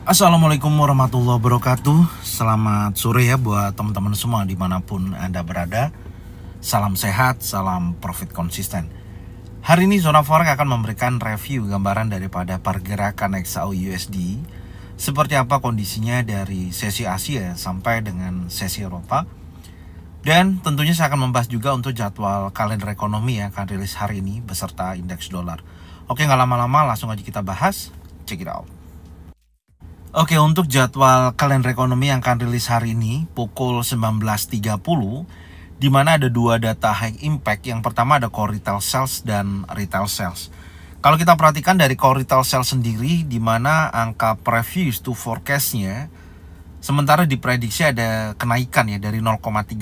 Assalamualaikum warahmatullahi wabarakatuh. Selamat sore ya buat teman-teman semua dimanapun Anda berada. Salam sehat, salam profit konsisten. Hari ini Zona Forex akan memberikan review gambaran daripada pergerakan XAU USD, seperti apa kondisinya dari sesi Asia sampai dengan sesi Eropa. Dan tentunya saya akan membahas juga untuk jadwal kalender ekonomi yang akan rilis hari ini beserta indeks dolar. Oke, nggak lama-lama langsung aja kita bahas. Check it out. Oke, untuk jadwal kalender ekonomi yang akan rilis hari ini pukul 19.30, di mana ada dua data high impact. Yang pertama ada core retail sales dan retail sales. Kalau kita perhatikan dari core retail sales sendiri, di mana angka previous to forecast-nya sementara diprediksi ada kenaikan ya dari 0,3%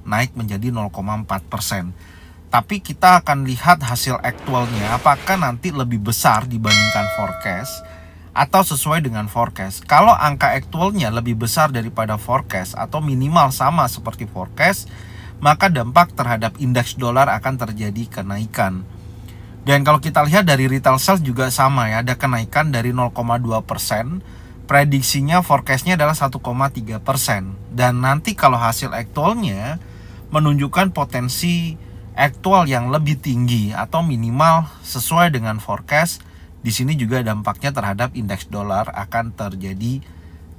naik menjadi 0,4%. Tapi kita akan lihat hasil aktualnya apakah nanti lebih besar dibandingkan forecast atau sesuai dengan forecast. Kalau angka aktualnya lebih besar daripada forecast atau minimal sama seperti forecast, maka dampak terhadap indeks dolar akan terjadi kenaikan. Dan kalau kita lihat dari retail sales juga sama ya, ada kenaikan dari 0,2%. Prediksinya forecastnya adalah 1,3%. Dan nanti kalau hasil aktualnya menunjukkan potensi aktual yang lebih tinggi atau minimal sesuai dengan forecast, di sini juga dampaknya terhadap indeks dolar akan terjadi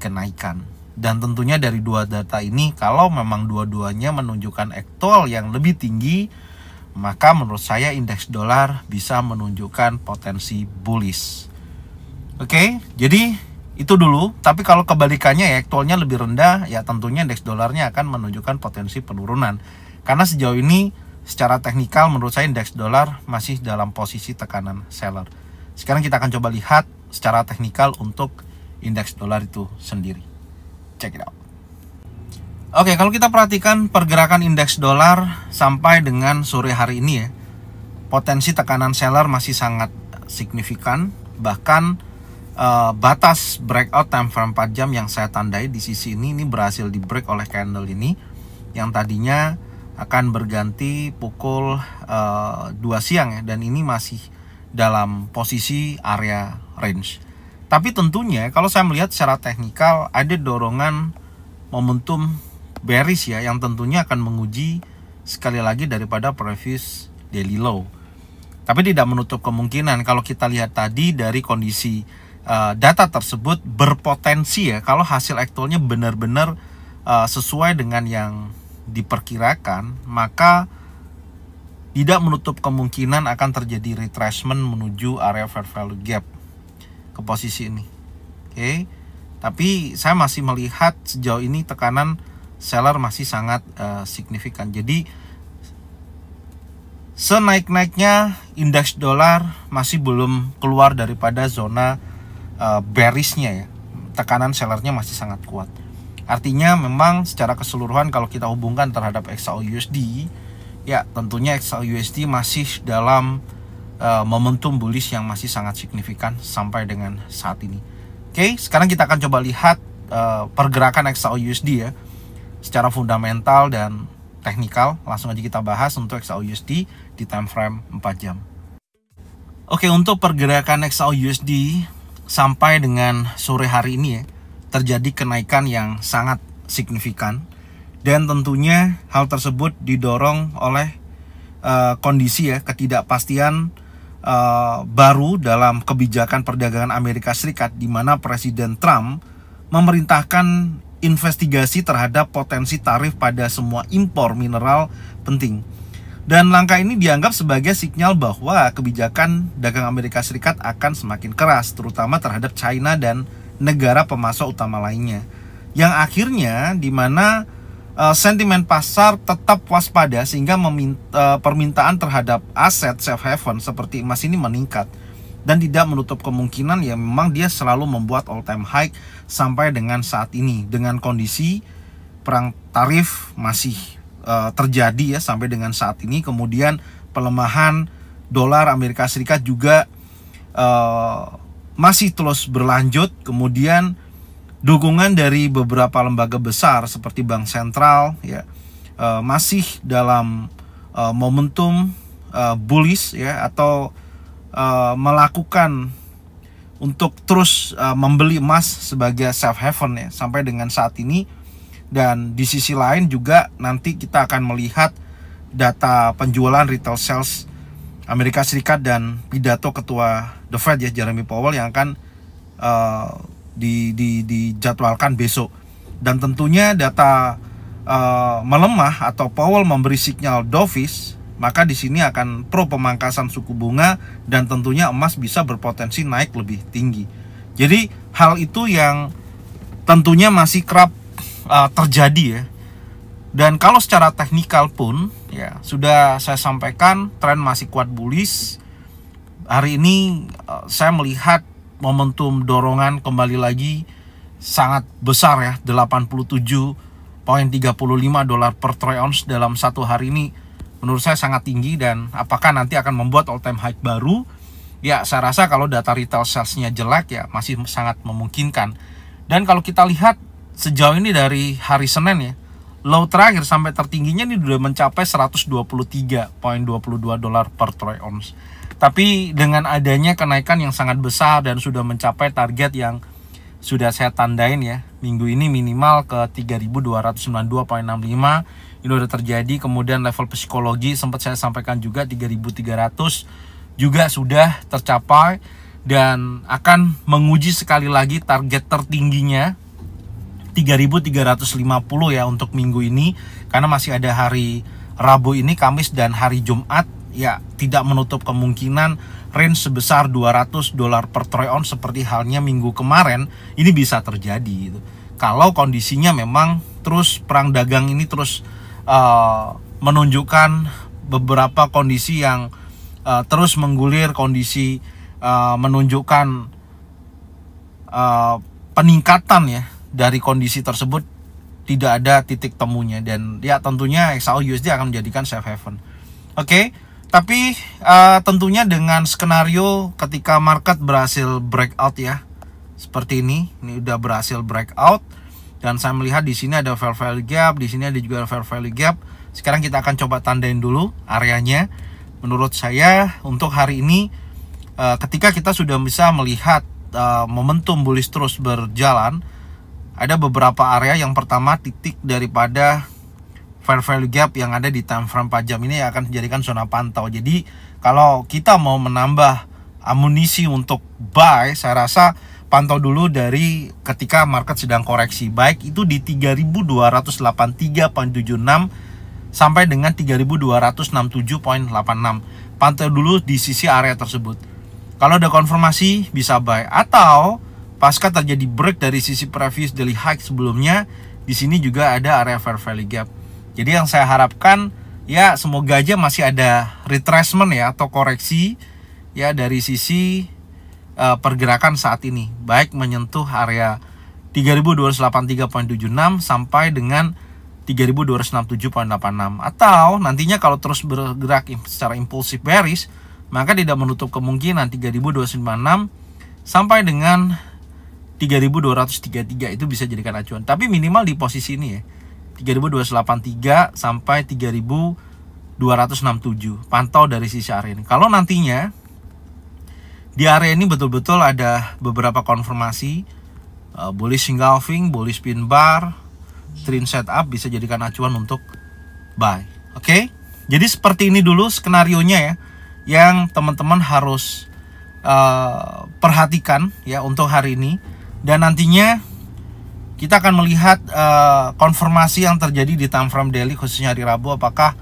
kenaikan. Dan tentunya dari dua data ini, kalau memang dua-duanya menunjukkan aktual yang lebih tinggi, maka menurut saya indeks dolar bisa menunjukkan potensi bullish. Oke, jadi itu dulu. Tapi kalau kebalikannya ya aktualnya lebih rendah, ya tentunya indeks dolarnya akan menunjukkan potensi penurunan. Karena sejauh ini secara teknikal menurut saya indeks dolar masih dalam posisi tekanan seller. Sekarang kita akan coba lihat secara teknikal untuk indeks dolar itu sendiri. Check it out. Oke, kalau kita perhatikan pergerakan indeks dolar sampai dengan sore hari ini ya, potensi tekanan seller masih sangat signifikan. Bahkan batas breakout time frame 4 jam yang saya tandai di sisi ini berhasil di break oleh candle ini, yang tadinya akan berganti pukul 2 siang ya, dan ini masih dalam posisi area range. Tapi tentunya kalau saya melihat secara teknikal ada dorongan momentum bearish ya, yang tentunya akan menguji sekali lagi daripada previous daily low. Tapi tidak menutup kemungkinan kalau kita lihat tadi dari kondisi data tersebut berpotensi ya, kalau hasil aktualnya benar-benar sesuai dengan yang diperkirakan, maka tidak menutup kemungkinan akan terjadi retracement menuju area fair value gap ke posisi ini. Oke. Tapi saya masih melihat sejauh ini tekanan seller masih sangat signifikan. Jadi senaik-naiknya indeks dolar masih belum keluar daripada zona bearishnya ya. Tekanan sellernya masih sangat kuat. Artinya memang secara keseluruhan kalau kita hubungkan terhadap XAU USD, ya tentunya XAU USD masih dalam momentum bullish yang masih sangat signifikan sampai dengan saat ini. Oke, sekarang kita akan coba lihat pergerakan XAU USD ya, secara fundamental dan teknikal. Langsung aja kita bahas untuk XAU USD di time frame 4 jam. Oke, untuk pergerakan XAU USD sampai dengan sore hari ini ya, terjadi kenaikan yang sangat signifikan. Dan tentunya hal tersebut didorong oleh kondisi ya, ketidakpastian baru dalam kebijakan perdagangan Amerika Serikat, di mana Presiden Trump memerintahkan investigasi terhadap potensi tarif pada semua impor mineral penting. Dan langkah ini dianggap sebagai sinyal bahwa kebijakan dagang Amerika Serikat akan semakin keras, terutama terhadap China dan negara pemasok utama lainnya. Yang akhirnya di mana sentimen pasar tetap waspada, sehingga permintaan terhadap aset safe haven seperti emas ini meningkat. Dan tidak menutup kemungkinan ya memang dia selalu membuat all time high sampai dengan saat ini, dengan kondisi perang tarif masih terjadi ya sampai dengan saat ini. Kemudian pelemahan dolar Amerika Serikat juga masih terus berlanjut. Kemudian dukungan dari beberapa lembaga besar seperti Bank Sentral ya masih dalam momentum bullish ya, atau melakukan untuk terus membeli emas sebagai safe haven ya sampai dengan saat ini. Dan di sisi lain juga nanti kita akan melihat data penjualan retail sales Amerika Serikat dan pidato ketua The Fed ya, Jeremy Powell, yang akan dijadwalkan besok. Dan tentunya data melemah atau Powell memberi sinyal dovish, maka di sini akan pro pemangkasan suku bunga dan tentunya emas bisa berpotensi naik lebih tinggi. Jadi hal itu yang tentunya masih kerap terjadi ya. Dan kalau secara teknikal pun ya sudah saya sampaikan, tren masih kuat bullish. Hari ini saya melihat momentum dorongan kembali lagi sangat besar ya, 87.35 dolar per troy ounce dalam satu hari ini menurut saya sangat tinggi. Dan apakah nanti akan membuat all time high baru? Ya saya rasa kalau data retail sales-nya jelek ya masih sangat memungkinkan. Dan kalau kita lihat sejauh ini dari hari Senin ya, low terakhir sampai tertingginya ini sudah mencapai 123.22 dolar per troy ounce. Tapi dengan adanya kenaikan yang sangat besar dan sudah mencapai target yang sudah saya tandain ya, minggu ini minimal ke 3.292.65 ini udah terjadi. Kemudian level psikologi sempat saya sampaikan juga 3.300 juga sudah tercapai dan akan menguji sekali lagi target tertingginya 3.350 ya untuk minggu ini, karena masih ada hari Rabu ini, Kamis dan hari Jumat ya, tidak menutup kemungkinan range sebesar 200 dolar per troy ounce seperti halnya minggu kemarin ini bisa terjadi gitu. Kalau kondisinya memang terus perang dagang ini terus menunjukkan beberapa kondisi yang terus menggulir, kondisi menunjukkan peningkatan ya dari kondisi tersebut, tidak ada titik temunya, dan ya tentunya XAU USD akan menjadikan safe haven. Oke. Tapi tentunya dengan skenario ketika market berhasil breakout ya, seperti ini udah berhasil breakout, dan saya melihat di sini ada fair value gap, di sini ada juga fair value gap. Sekarang kita akan coba tandain dulu areanya. Menurut saya untuk hari ini, ketika kita sudah bisa melihat momentum bullish terus berjalan, ada beberapa area. Yang pertama, titik daripada fair value gap yang ada di time frame 4 jam ini akan dijadikan zona pantau. Jadi kalau kita mau menambah amunisi untuk buy, saya rasa pantau dulu dari ketika market sedang koreksi, baik itu di 3.283.76 sampai dengan 3.267.86. Pantau dulu di sisi area tersebut. Kalau ada konfirmasi bisa buy, atau pasca terjadi break dari sisi previous daily high sebelumnya, di sini juga ada area fair value gap. Jadi yang saya harapkan ya semoga aja masih ada retracement ya atau koreksi ya dari sisi pergerakan saat ini, baik menyentuh area 3.283.76 sampai dengan 3.267.86, atau nantinya kalau terus bergerak secara impulsif bearish, maka tidak menutup kemungkinan 3.296 sampai dengan 3.233 itu bisa jadikan acuan. Tapi minimal di posisi ini ya, 3.283 sampai 3.267 pantau dari sisi area ini. Kalau nantinya di area ini betul-betul ada beberapa konfirmasi bullish engulfing, bullish pin bar, trend setup, bisa jadikan acuan untuk buy. Oke? Jadi seperti ini dulu skenarionya ya, yang teman-teman harus perhatikan ya untuk hari ini. Dan nantinya kita akan melihat konfirmasi yang terjadi di time frame daily khususnya hari Rabu, apakah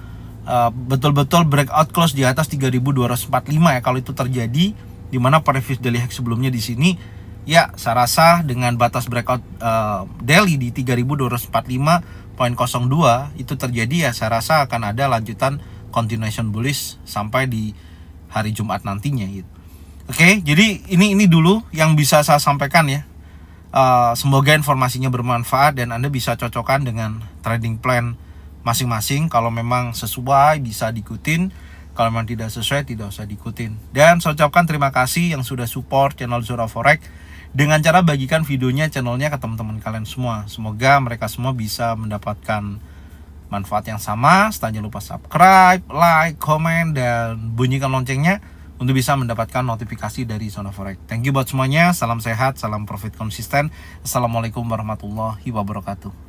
betul-betul breakout close di atas 3.245 ya. Kalau itu terjadi, di mana previous daily high sebelumnya di sini ya, saya rasa dengan batas breakout daily di 3.245.02 itu terjadi ya, saya rasa akan ada lanjutan continuation bullish sampai di hari Jumat nantinya gitu. Oke, jadi ini dulu yang bisa saya sampaikan ya. Semoga informasinya bermanfaat dan Anda bisa cocokkan dengan trading plan masing-masing. Kalau memang sesuai bisa diikutin, kalau memang tidak sesuai tidak usah diikutin. Dan saya ucapkan terima kasih yang sudah support channel Zora Forex dengan cara bagikan videonya, channelnya ke teman-teman kalian semua. Semoga mereka semua bisa mendapatkan manfaat yang sama. Jangan lupa subscribe, like, komen, dan bunyikan loncengnya untuk bisa mendapatkan notifikasi dari Zona Forex. Thank you buat semuanya, salam sehat, salam profit konsisten. Assalamualaikum warahmatullahi wabarakatuh.